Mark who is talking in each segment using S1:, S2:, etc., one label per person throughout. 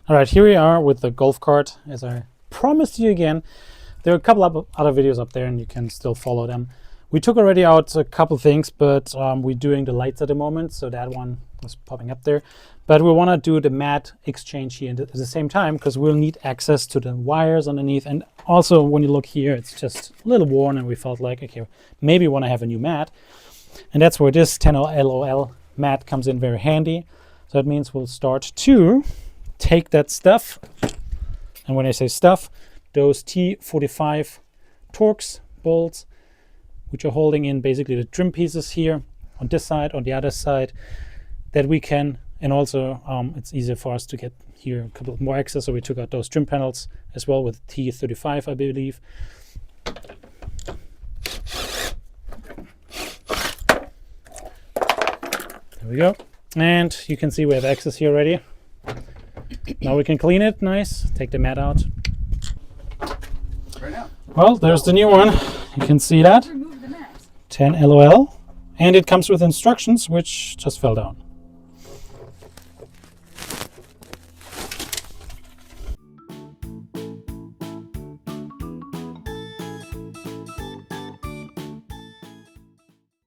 S1: All right, here we are with the golf cart. As I promised you again, there are a couple of other videos up there and you can still follow them. We took already out a couple things, but we're doing the lights at the moment, so that one was popping up there. But we want to do the mat exchange here at the same time because we'll need access to the wires underneath. And also when you look here, it's just a little worn and we felt like, okay, maybe we want to have a new mat. And that's where this 10 LOL mat comes in very handy. So that means we'll start to take that stuff. And when I say stuff, those T45 Torx bolts, which are holding in basically the trim pieces here on this side, on the other side, that we can, and also it's easier for us to get here a couple more access. So we took out those trim panels as well with T35, I believe. There we go. And you can see we have access here already. Now we can clean it, nice. Take the mat out.
S2: Right now.
S1: Well, there's the new one. You can see that. 10 LOL. And it comes with instructions, which just fell down.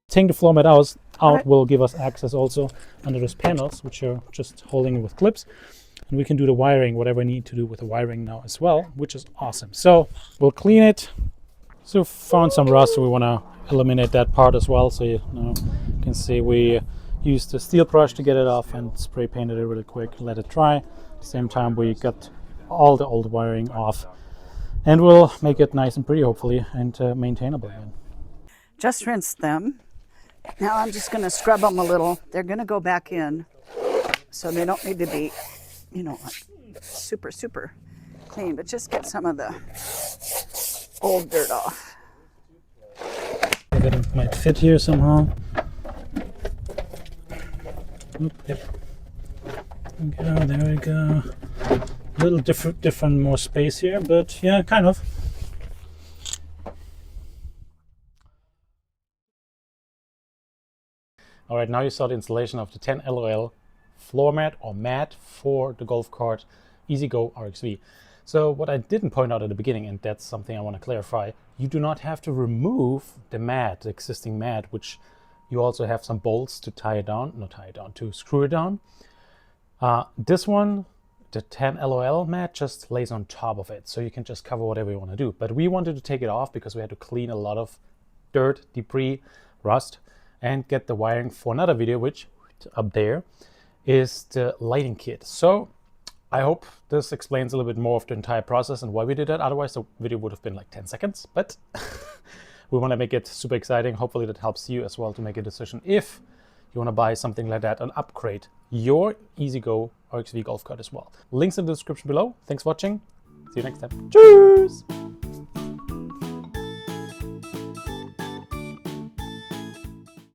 S1: Taking the floor mat out will give us access also under those panels, which are just holding with clips. And we can do the wiring, whatever we need to do with the wiring now as well, which is awesome. So we'll clean it. So found some rust, so we want to eliminate that part as well. So you can see we used a steel brush to get it off and spray painted it really quick, let it dry. At the same time, we got all the old wiring off. And we'll make it nice and pretty, hopefully, and maintainable again.
S2: Just rinsed them. Now I'm just going to scrub them a little. They're going to go back in, so they don't need to be, you know, like super clean, but just get some of the old dirt off.
S1: I think it might fit here somehow. Oop, yep. Okay, there we go. A little different, more space here, but yeah, kind of. All right, now you saw the installation of the 10 LOL floor mat or mat for the golf cart EZGO RXV. So what I didn't point out at the beginning, and that's something I want to clarify, you do not have to remove the mat, the existing mat, which you also have some bolts to tie it down, to screw it down. This one, the 10 LOL mat, just lays on top of it, so you can just cover whatever you want to do. But we wanted to take it off because we had to clean a lot of dirt, debris, rust, and get the wiring for another video, which up there is the lighting kit. So I hope this explains a little bit more of the entire process and why we did that. Otherwise the video would have been like 10 seconds, but we want to make it super exciting. Hopefully that helps you as well to make a decision if you want to buy something like that and upgrade your EZGO RXV golf cart as well. Links in the description below. Thanks for watching. See you next time. Cheers!